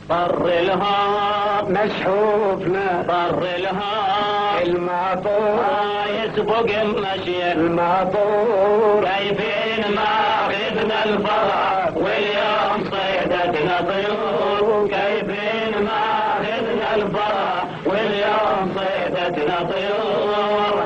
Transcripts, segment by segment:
طر الهار مسحوفنا طر الهار الماطور يسبق المشي الماطور كيفين ما اخذنا الفرح واليوم صيدتنا طيور كيفين ما اخذنا الفرح واليوم صيدتنا طيور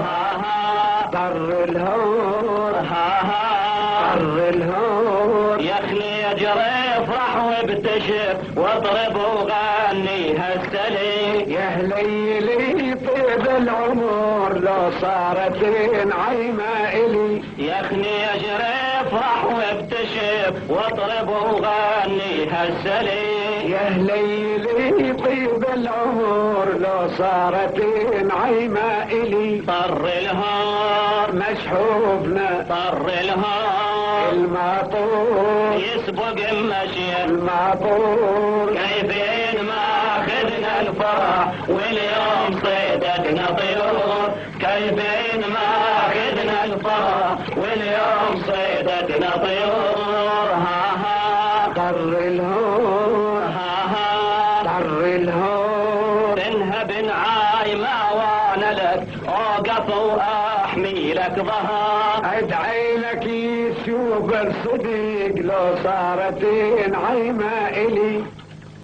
طر الهور طر الهور يا اخلي اجري افرح وابتشر واضرب وغني هالسلي يا ليلي طيب العمر لو صارت نعيمة إلي يا اخلي اجري افرح وابتشر واضرب وغني هالسلي يا ليلي طيب العمر لو صارت نعيمة إلي طر الهار مسحوفنا طر الهار الماطور يسبق المشي الماطور كيفين ما اخذنا الفرح واليوم صيدتنا طيور كيفين ما اخذنا الفرح واليوم صيدتنا طيور طر الهور طر الهور انهب نعايمة وانا لك اوقف واحمي لك ظهر ادعي لك يشوف الصديق لو صارت نعيمة إلي